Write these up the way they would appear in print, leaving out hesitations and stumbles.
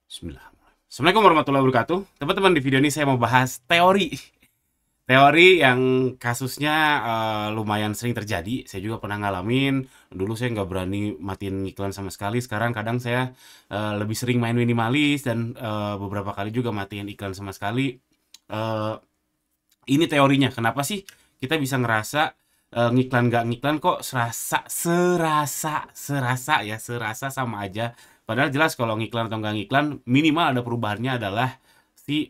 Bismillah. Assalamualaikum warahmatullahi wabarakatuh. Teman-teman, di video ini saya mau bahas teori. Teori yang kasusnya lumayan sering terjadi. Saya juga pernah ngalamin. Dulu saya nggak berani matiin iklan sama sekali. Sekarang kadang saya lebih sering main minimalis dan beberapa kali juga matiin iklan sama sekali. Eh, ini teorinya. Kenapa sih kita bisa ngerasa ngiklan nggak ngiklan kok serasa sama aja. Padahal jelas kalau ngiklan atau nggak ngiklan minimal ada perubahannya adalah si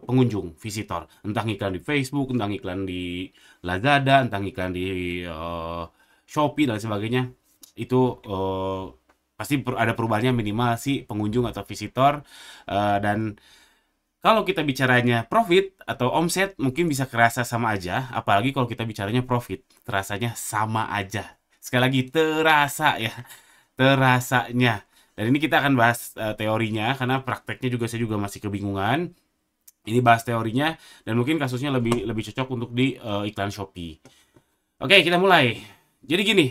pengunjung, visitor. Entah ngiklan di Facebook, entah ngiklan di Lazada, entah ngiklan di Shopee dan sebagainya. Itu pasti ada perubahannya minimal si pengunjung atau visitor. Dan kalau kita bicaranya profit atau omset mungkin bisa kerasa sama aja, apalagi kalau kita bicaranya profit, terasanya sama aja. Sekali lagi terasa ya, terasanya. Dan ini kita akan bahas teorinya karena prakteknya juga saya juga masih kebingungan. Ini bahas teorinya dan mungkin kasusnya lebih lebih cocok untuk di iklan Shopee. Oke, kita mulai. Jadi gini,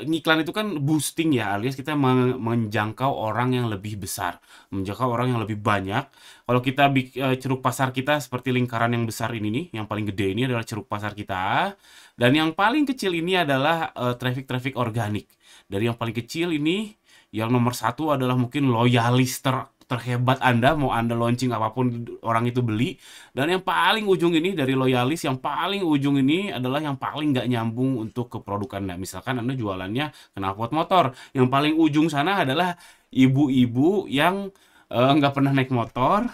ngiklan itu kan boosting ya, alias kita menjangkau orang yang lebih besar, menjangkau orang yang lebih banyak. Kalau kita ceruk pasar kita seperti lingkaran yang besar ini nih, yang paling gede ini adalah ceruk pasar kita, dan yang paling kecil ini adalah traffic organik. Dari yang paling kecil ini, yang nomor satu adalah mungkin loyalis terhebat Anda, mau Anda launching apapun orang itu beli. Dan yang paling ujung ini dari loyalis, yang paling ujung ini adalah yang paling nggak nyambung untuk ke produk Anda. Misalkan Anda jualannya knalpot motor, yang paling ujung sana adalah ibu-ibu yang nggak pernah naik motor,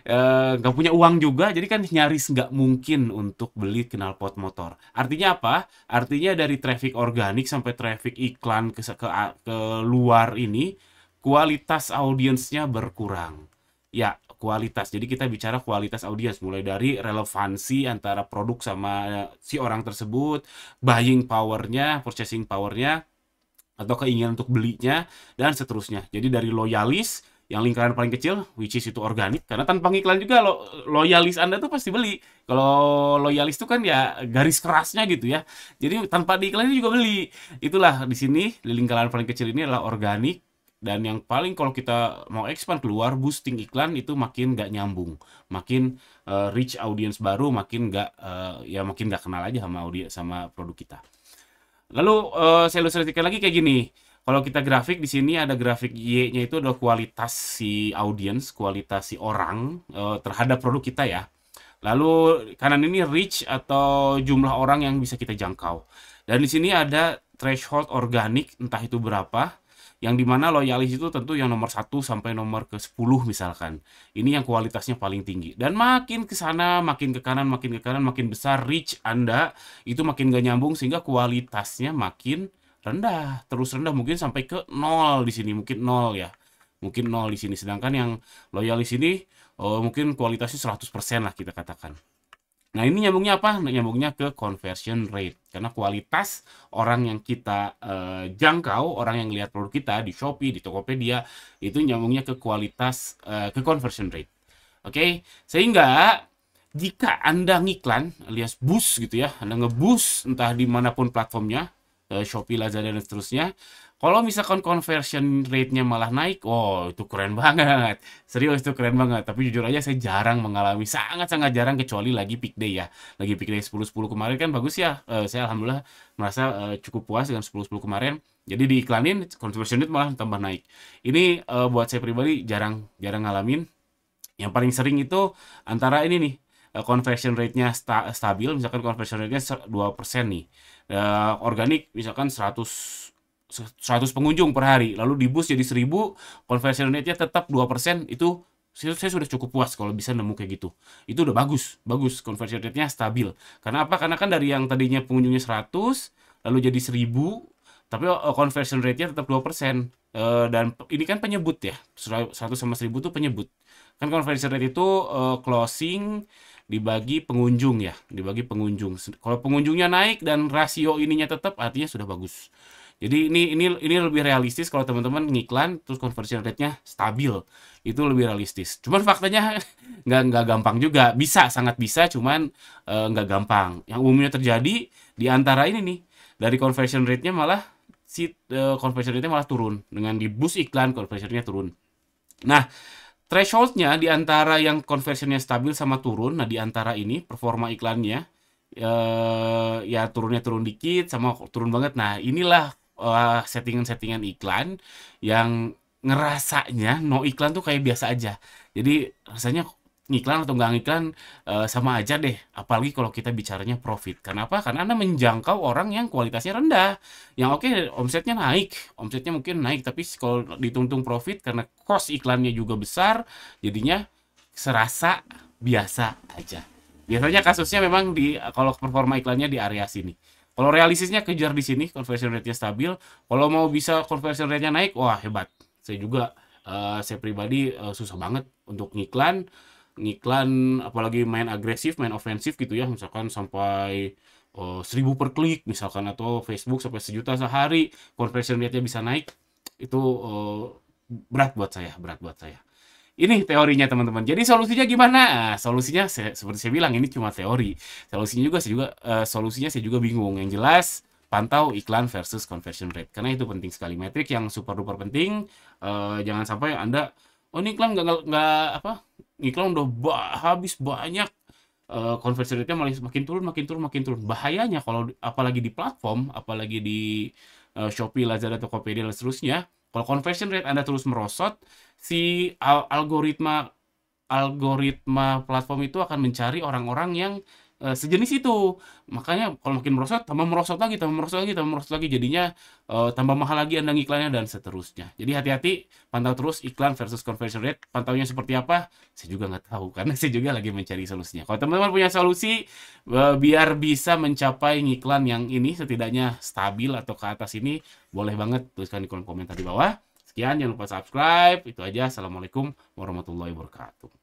nggak punya uang juga, jadi kan nyaris nggak mungkin untuk beli knalpot motor. Artinya apa? Artinya dari traffic organik sampai traffic iklan ke luar ini, kualitas audiensnya berkurang. Ya, kualitas. Jadi kita bicara kualitas audiens, mulai dari relevansi antara produk sama si orang tersebut, buying powernya, purchasing powernya, atau keinginan untuk belinya, dan seterusnya. Jadi dari loyalis, yang lingkaran paling kecil, which is itu organik, karena tanpa iklan juga loyalis Anda tuh pasti beli. Kalau loyalis itu kan ya garis kerasnya gitu ya. Jadi tanpa diiklanin juga beli. Itulah di sini, di lingkaran paling kecil ini adalah organik. Dan yang paling kalau kita mau expand keluar, boosting iklan itu makin nggak nyambung, makin reach audience baru, makin nggak ya makin nggak kenal aja sama audiens sama produk kita. Lalu saya ilustrasikan lagi kayak gini. Kalau kita grafik di sini ada grafik Y-nya itu adalah kualitas si audience, kualitas si orang terhadap produk kita ya. Lalu kanan ini reach atau jumlah orang yang bisa kita jangkau. Dan di sini ada threshold organik, entah itu berapa, yang dimana loyalis itu tentu yang nomor 1 sampai nomor ke 10 misalkan. Ini yang kualitasnya paling tinggi. Dan makin ke sana, makin ke kanan, makin ke kanan, makin besar reach Anda, itu makin gak nyambung sehingga kualitasnya makin rendah. Terus rendah mungkin sampai ke 0 di sini, mungkin 0 ya. Mungkin 0 di sini. Sedangkan yang loyalis ini mungkin kualitasnya 100% lah kita katakan. Nah, ini nyambungnya apa? Nyambungnya ke conversion rate. Karena kualitas orang yang kita jangkau, orang yang lihat produk kita di Shopee, di Tokopedia, itu nyambungnya ke kualitas, ke conversion rate. Oke? Sehingga jika Anda ngiklan alias boost gitu ya, Anda nge-boost entah dimanapun platformnya, Shopee, Lazada, dan seterusnya, kalau misalkan conversion rate-nya malah naik, oh itu keren banget. Serius itu keren banget. Tapi jujur aja saya jarang mengalami, sangat-sangat jarang kecuali lagi peak day ya. Lagi peak day 10-10 kemarin kan bagus ya. Saya alhamdulillah merasa cukup puas dengan 10-10 kemarin. Jadi diiklanin, conversion rate malah tambah naik. Ini buat saya pribadi jarang ngalamin. Yang paling sering itu antara ini nih, conversion rate-nya stabil, misalkan conversion rate-nya 2% nih. Organik misalkan 100 pengunjung per hari, lalu di boost jadi 1000, conversion rate-nya tetap 2%, itu saya sudah cukup puas kalau bisa nemu kayak gitu. Itu udah bagus, conversion rate-nya stabil. Karena apa? Karena kan dari yang tadinya pengunjungnya 100, lalu jadi 1000, tapi conversion rate-nya tetap 2%. Dan ini kan penyebut ya, 100 sama 1000 itu penyebut. Kan conversion rate itu closing dibagi pengunjung ya, dibagi pengunjung. Kalau pengunjungnya naik dan rasio ininya tetap, artinya sudah bagus. Jadi ini lebih realistis kalau teman-teman ngiklan terus conversion rate-nya stabil. Itu lebih realistis. Cuman faktanya nggak gampang juga. Bisa, sangat bisa, cuman nggak gampang. Yang umumnya terjadi di antara ini nih, dari conversion rate-nya malah conversion rate-nya malah turun. Dengan di boost iklan conversion rate-nya turun. Nah, threshold-nya di antara yang conversion-nya stabil sama turun, nah di antara ini performa iklannya, ya turunnya turun dikit sama turun banget. Nah, inilah settingan-settingan iklan yang ngerasanya no iklan tuh kayak biasa aja. Jadi rasanya ngiklan atau nggak ngiklan sama aja deh. Apalagi kalau kita bicaranya profit. Kenapa? Karena Anda menjangkau orang yang kualitasnya rendah. Yang oke, omsetnya mungkin naik, tapi kalau dihitung profit karena cost iklannya juga besar, jadinya serasa biasa aja. Biasanya kasusnya memang di kalau performa iklannya di area sini. Kalau realistisnya kejar di sini, conversion rate-nya stabil. Kalau mau bisa conversion rate-nya naik, wah hebat. Saya juga, saya pribadi susah banget untuk ngiklan, apalagi main agresif, main ofensif gitu ya, misalkan sampai 1.000 per klik misalkan, atau Facebook sampai 1 juta sehari, conversion rate-nya bisa naik, itu berat buat saya. Ini teorinya teman-teman. Jadi solusinya gimana? Nah, solusinya seperti saya bilang ini cuma teori. Solusinya saya juga bingung. Yang jelas pantau iklan versus conversion rate karena itu penting sekali. Metrik yang super duper penting. Jangan sampai Anda ini iklan nggak apa? Iklan udah habis banyak, conversion rate-nya malah makin turun makin turun makin turun. Bahayanya kalau apalagi di platform, apalagi di Shopee, Lazada, Tokopedia dan seterusnya, kalau conversion rate Anda terus merosot, si algoritma algoritma platform itu akan mencari orang-orang yang sejenis itu. Makanya kalau makin merosot, tambah merosot lagi, tambah merosot lagi, tambah merosot lagi. Jadinya tambah mahal lagi Anda ngiklannya dan seterusnya. Jadi hati-hati, pantau terus iklan versus conversion rate. Pantaunya seperti apa? Saya juga nggak tahu karena saya juga lagi mencari solusinya. Kalau teman-teman punya solusi biar bisa mencapai ngiklan yang ini setidaknya stabil atau ke atas ini, boleh banget tuliskan di kolom komentar di bawah. Sekian, jangan lupa subscribe. Itu aja. Assalamualaikum warahmatullahi wabarakatuh.